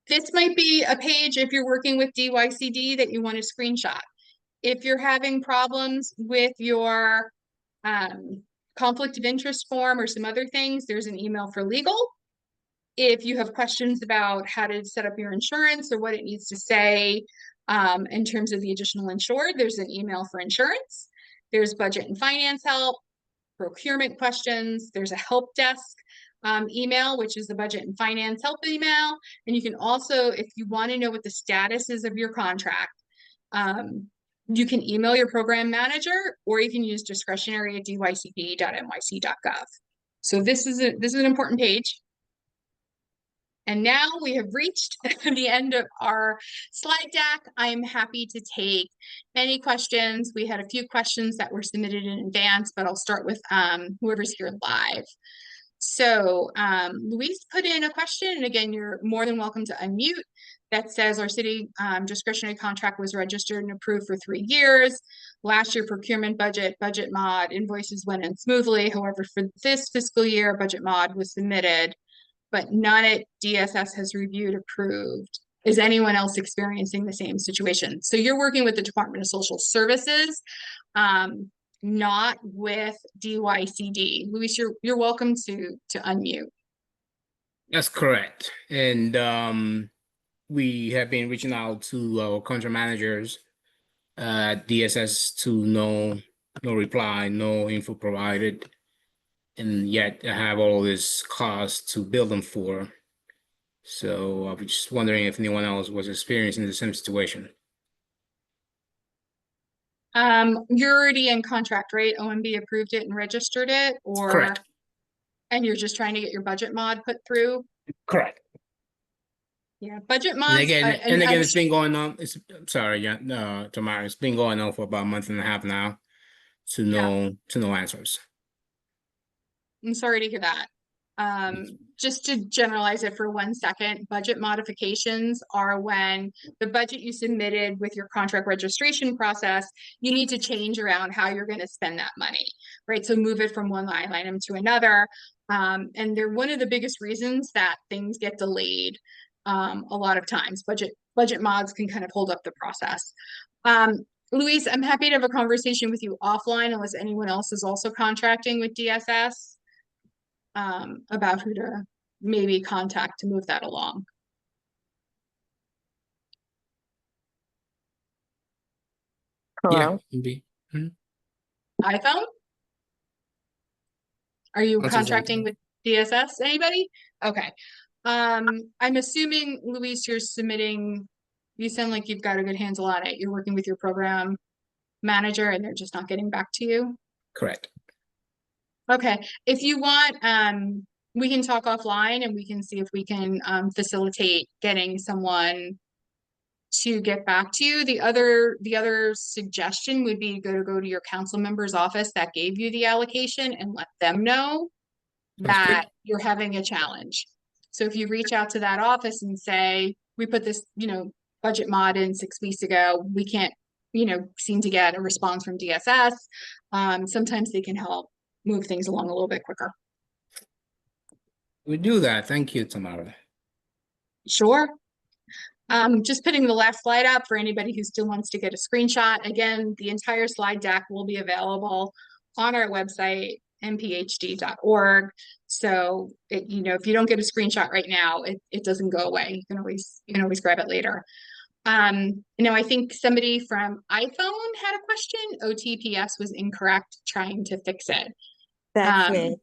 This might be a page if you're working with DYCD that you want to screenshot. If you're having problems with your conflict of interest form or some other things, there's an email for legal. If you have questions about how to set up your insurance or what it needs to say, in terms of the additional insured, there's an email for insurance. There's budget and finance help, procurement questions. There's a help desk email, which is the budget and finance help email. And you can also, if you want to know what the status is of your contract, you can email your program manager, or you can use discretionary@dycd.nyc.gov. So this is an important page. And now we have reached the end of our slide deck. I'm happy to take any questions. We had a few questions that were submitted in advance, but I'll start with whoever's here live. So Luis put in a question, and again, you're more than welcome to unmute, that says our city discretionary contract was registered and approved for 3 years. Last year procurement budget mod invoices went in smoothly. However, for this fiscal year, budget mod was submitted, but none at DSS has reviewed, approved. Is anyone else experiencing the same situation? So you're working with the Department of Social Services, not with DYCD. Luis, you're welcome to unmute.
That's correct. And we have been reaching out to our contract managers at DSS to no reply, no info provided. And yet I have all this cost to bill them for. So I was just wondering if anyone else was experiencing the same situation.
You're already in contract, right? OMB approved it and registered it, or
Correct.
And you're just trying to get your budget mod put through?
Correct.
Yeah, budget
And
mods.
again,
And I'm
it's been going on. Sorry, yeah, Tamara, it's been going on for about a month and a half now. To no answers.
I'm sorry to hear that. Just to generalize it for 1 second, budget modifications are when the budget you submitted with your contract registration process, you need to change around how you're going to spend that money, right? So move it from one line item to another. And they're one of the biggest reasons that things get delayed. A lot of times budget mods can kind of hold up the process. Luis, I'm happy to have a conversation with you offline unless anyone else is also contracting with DSS. About who to maybe contact to move that along.
Yeah,
Hello?
iPhone? Are you
What's his
contracting
name?
with DSS? Anybody? Okay. I'm assuming, Luis, you sound like you've got a good handle on it. You're working with your program manager and they're just not getting back to you.
Correct.
Okay. If you want, we can talk offline and we can see if we can facilitate getting someone to get back to you. The other suggestion would be go to your council member's office that gave you the allocation and let them know that you're having a challenge. So if you reach out to that office and say, we put this, budget mod in 6 weeks ago, we can't, seem to get a response from DSS. Sometimes they can help move things along a little bit quicker.
We do that. Thank you, Tamara.
Sure. Just putting the last slide up for anybody who still wants to get a screenshot. Again, the entire slide deck will be available on our website, nphd.org. So, if you don't get a screenshot right now, it doesn't go away. You can always grab it later. I think somebody from iPhone had a question. OTPS was incorrect, trying to fix it.
That's me.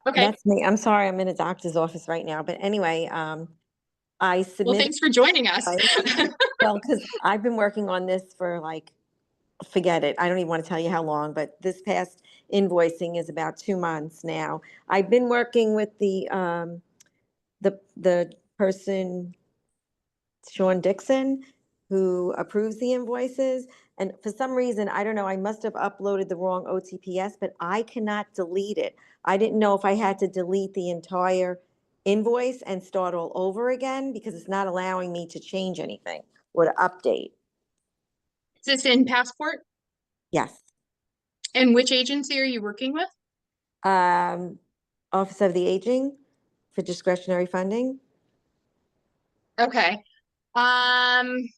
Okay.
That's me. I'm sorry, I'm in a doctor's office right now. But anyway, I submitted.
Well, thanks for joining us.
Well, because I've been working on this for forget it. I don't even want to tell you how long, but this past invoicing is about 2 months now. I've been working with the person, Sean Dixon, who approves the invoices. And for some reason, I don't know, I must have uploaded the wrong OTPS, but I cannot delete it. I didn't know if I had to delete the entire invoice and start all over again because it's not allowing me to change anything or to update.
Is this in Passport?
Yes.
And which agency are you working with?
Office of the Aging for Discretionary Funding.
Okay. I'm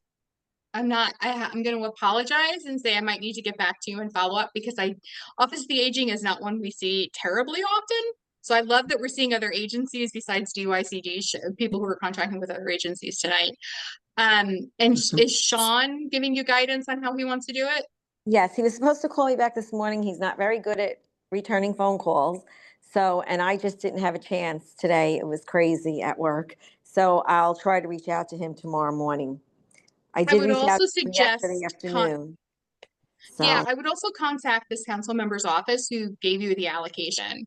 going to apologize and say I might need to get back to you and follow up because Office of the Aging is not one we see terribly often. So I love that we're seeing other agencies besides DYCD, people who are contracting with other agencies tonight. And is Sean giving you guidance on how he wants to do it?
Yes, he was supposed to call me back this morning. He's not very good at returning phone calls. So, and I just didn't have a chance today. It was crazy at work. So I'll try to reach out to him tomorrow morning. I did
would
reach out
also
to him
suggest
yesterday afternoon.
Yeah,
So,
I would also contact this council member's office who gave you the allocation.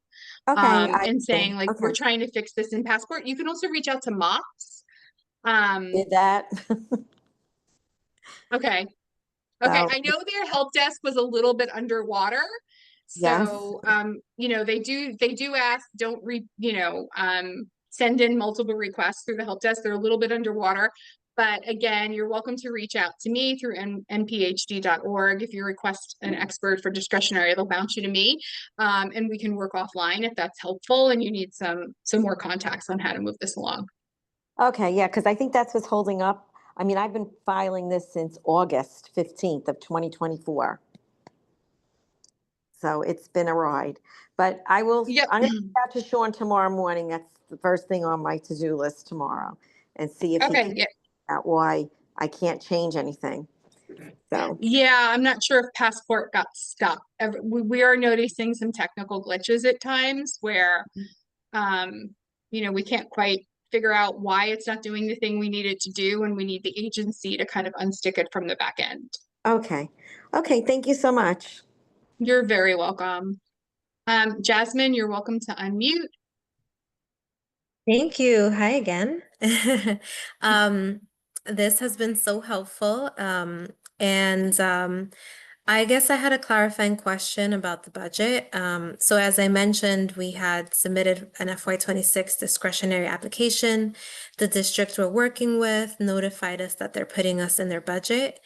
okay.
And saying like, we're
okay.
trying to fix this in Passport. You can also reach out to MOPS.
Did that.
Okay.
So,
I know their help desk was a little bit underwater.
Yes.
So, they do ask, don't send in multiple requests through the help desk. They're a little bit underwater. But again, you're welcome to reach out to me through nphd.org. If you request an expert for discretionary, they'll bounce you to me. And we can work offline if that's helpful and you need some more contacts on how to move this along.
Okay, yeah, because I think that's what's holding up. I mean, I've been filing this since August 15th of 2024. So it's been a ride. But I'm going to reach out to Sean tomorrow morning. That's the first thing on my to-do list tomorrow. And see if he can figure out why I can't change anything. So
yeah, I'm not sure if Passport got stuck. We are noticing some technical glitches at times where, we can't quite figure out why it's not doing the thing we need it to do, and we need the agency to kind of unstick it from the back end.
Okay. Okay, thank you so much.
You're very welcome. Jasmine, you're welcome to unmute.
Thank you. Hi again. This has been so helpful. I guess I had a clarifying question about the budget. So as I mentioned, we had submitted an FY26 discretionary application. The district we're working with notified us that they're putting us in their budget.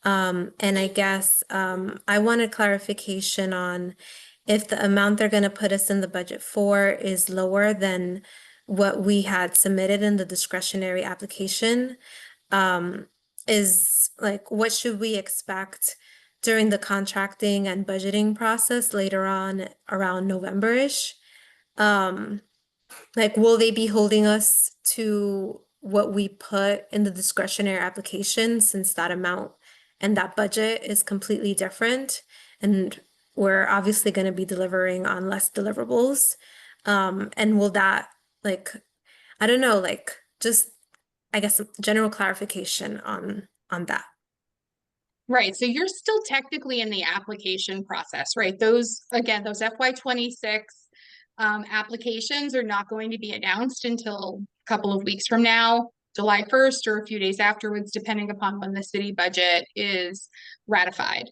And I guess I wanted clarification on if the amount they're going to put us in the budget for is lower than what we had submitted in the discretionary application. Is like, what should we expect during the contracting and budgeting process later on around November-ish? Like, will they be holding us to what we put in the discretionary application, since that amount and that budget is completely different? And we're obviously going to be delivering on less deliverables. And will that, like, I don't know, like, just, I guess, general clarification on that.
Right, so you're still technically in the application process, right? Those, again, those FY26 applications are not going to be announced until a couple of weeks from now, July 1st or a few days afterwards, depending upon when the city budget is ratified.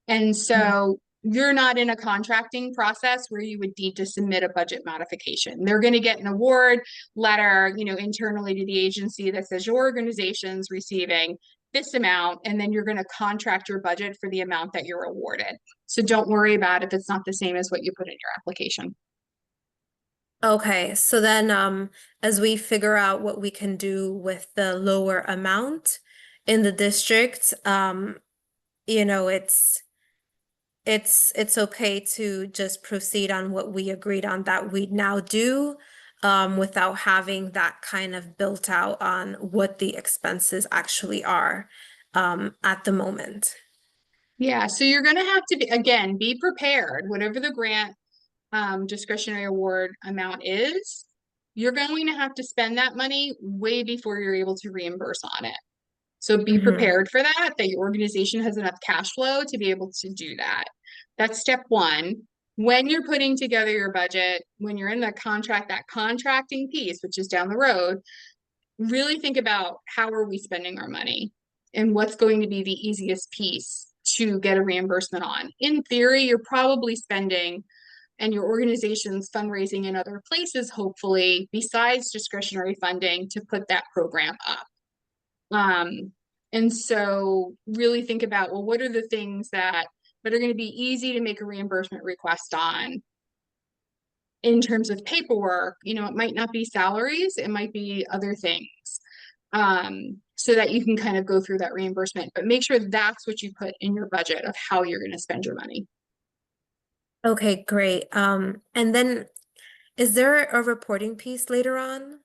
And so you're not in a contracting process where you would need to submit a budget modification. They're going to get an award letter, you know, internally to the agency that says your organization's receiving this amount, and then you're going to contract your budget for the amount that you're awarded. So don't worry about if it's not the same as what you put in your application.
Okay, so then as we figure out what we can do with the lower amount in the district, you know, it's okay to just proceed on what we agreed on that we now do, without having that kind of built out on what the expenses actually are at the moment.
Yeah, so you're going to have to, again, be prepared. Whatever the grant discretionary award amount is, you're going to have to spend that money way before you're able to reimburse on it. So be prepared for that your organization has enough cash flow to be able to do that. That's step one. When you're putting together your budget, when you're in the contract, that contracting piece, which is down the road, really think about how are we spending our money and what's going to be the easiest piece to get a reimbursement on. In theory, you're probably spending, and your organization's fundraising in other places, hopefully, besides discretionary funding, to put that program up. And so really think about, well, what are the things that are going to be easy to make a reimbursement request on in terms of paperwork? You know, it might not be salaries, it might be other things. So that you can kind of go through that reimbursement, but make sure that's what you put in your budget of how you're going to spend your money.
Okay, great. And then is there a reporting piece later on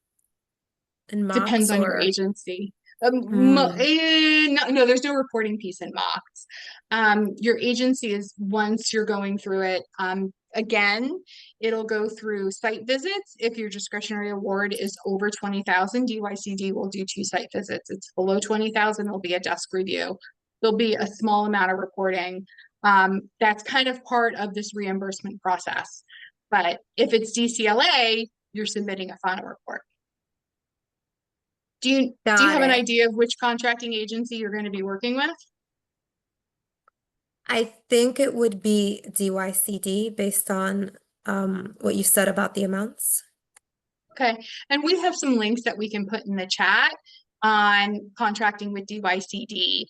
in mocks?
Depends on your agency. No, there's no reporting piece in mocks. Your agency is, once you're going through it, again, it'll go through site visits. If your discretionary award is over 20,000, DYCD will do 2 site visits. It's below 20,000, there'll be a desk review. There'll be a small amount of reporting. That's kind of part of this reimbursement process. But if it's DCLA, you're submitting a final report. Do you have an idea of which contracting agency you're going to be working with?
I think it would be DYCD based on what you said about the amounts.
Okay, and we have some links that we can put in the chat on contracting with DYCD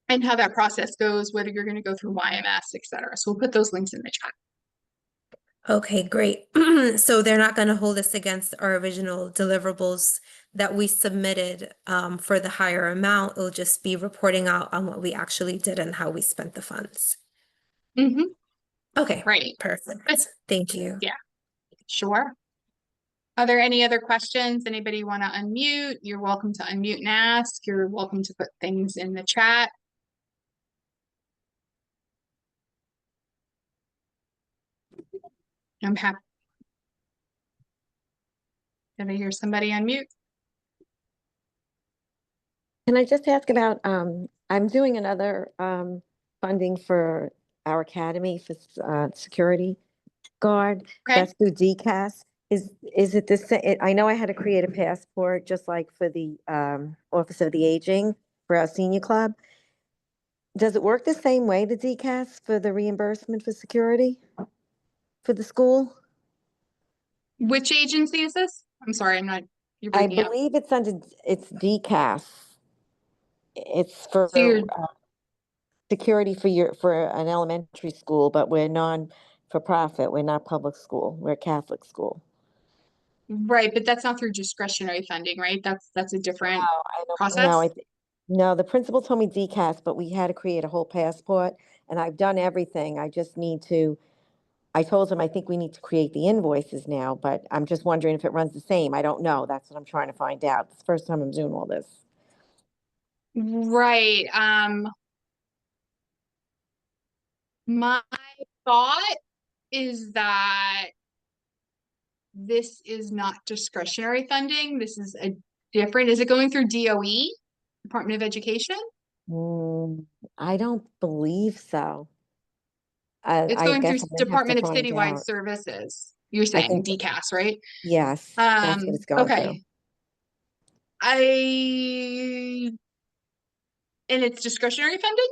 and how that process goes, whether you're going to go through YMS, etc. So we'll put those links in the chat.
Okay, great. So they're not going to hold us against our original deliverables that we submitted for the higher amount. It'll just be reporting out on what we actually did and how we spent the funds. Okay,
right.
Perfect. Thank you.
Yeah, sure. Are there any other questions? Anybody want to unmute? You're welcome to unmute and ask. You're welcome to put things in the chat. I'm happy. Did I hear somebody unmute?
Can I just ask about, I'm doing another funding for our academy for security guard.
Okay.
That's through DCAS. Is it the same? I know I had to create a passport just like for the Office of the Aging for our senior club. Does it work the same way, the DCAS, for the reimbursement for security for the school?
Which agency is this? I'm sorry, you're
I
breaking up.
believe it's DCAS. It's
So you're
for security for an elementary school, but we're non-for-profit. We're not public school. We're a Catholic school.
right, but that's not through discretionary funding, right? That's a different
I don't
process.
know. No, the principal told me DCAS, but we had to create a whole passport, and I've done everything. I just need to. I told him I think we need to create the invoices now, but I'm just wondering if it runs the same. I don't know. That's what I'm trying to find out. It's the first time I'm doing all this.
Right. My thought is that this is not discretionary funding. This is a different, is it going through DOE, Department of Education?
I don't believe so.
It's
I
going through
guess I'm gonna have to
Department of
find
Citywide
out.
Services. You're
I
saying
think,
DCAS, right?
yes, that's what it's going through.
Okay. And it's discretionary funding?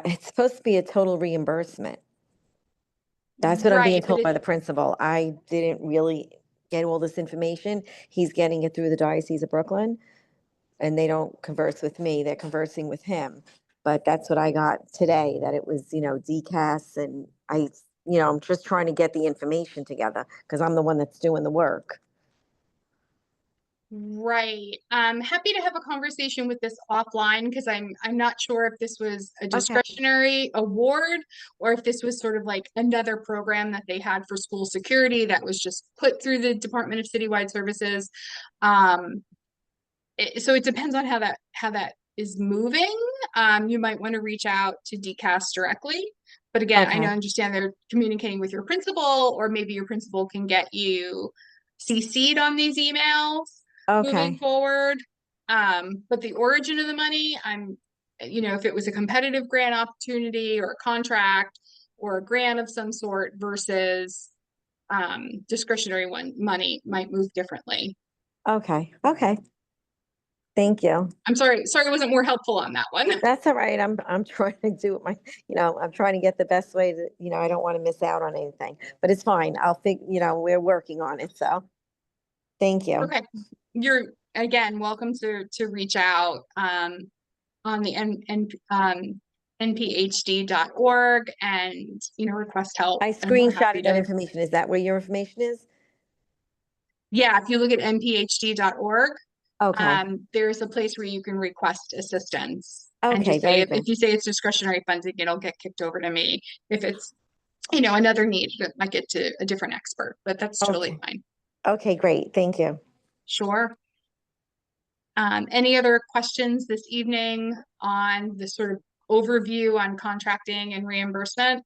It's supposed to be a total reimbursement. That's what I'm being
Right, but
told by the principal. I didn't really get all this information. He's getting it through the Diocese of Brooklyn, and they don't converse with me. They're conversing with him. But that's what I got today, that it was, DCAS, and I'm just trying to get the information together because I'm the one that's doing the work.
Right. I'm happy to have a conversation with this offline because I'm not sure if this was a discretionary award or if this was sort of like another program that they had for school security that was just put through the Department of Citywide Services. So it depends on how that is moving. You might want to reach out to DCAS directly. But again, I understand they're communicating with your principal, or maybe your principal can get you CC'd on these emails moving forward. But the origin of the money, if it was a competitive grant opportunity or a contract or a grant of some sort versus discretionary money might move differently.
Okay. Thank you.
I'm sorry I wasn't more helpful on that one.
That's all right. I'm trying to do it I'm trying to get the best way to, I don't want to miss out on anything, but it's fine. I'll think, we're working on it. So thank you.
Okay. You're again welcome to reach out on the nphd.org and request help.
I screenshotted that information. Is that where your information is?
Yeah, if you look at nphd.org, there's a place where you can request assistance. And just say if you say it's discretionary funding, it'll get kicked over to me. If it's another need, it might get to a different expert, but that's totally fine.
Okay, great. Thank you.
Sure. Any other questions this evening on the sort of overview on contracting and reimbursement?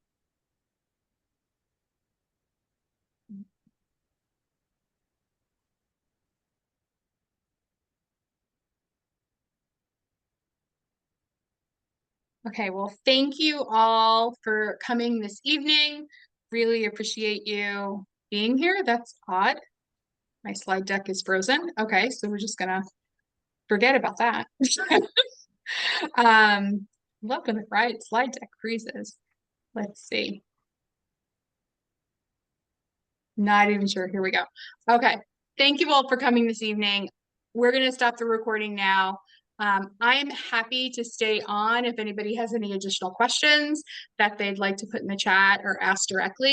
Okay, well, thank you all for coming this evening. Really appreciate you being here. That's odd. My slide deck is frozen. Okay, so we're just gonna forget about that. Love when the slide deck freezes. Let's see. Not even sure. Here we go. Okay. Thank you all for coming this evening. We're going to stop the recording now. I am happy to stay on if anybody has any additional questions that they'd like to put in the chat or ask directly.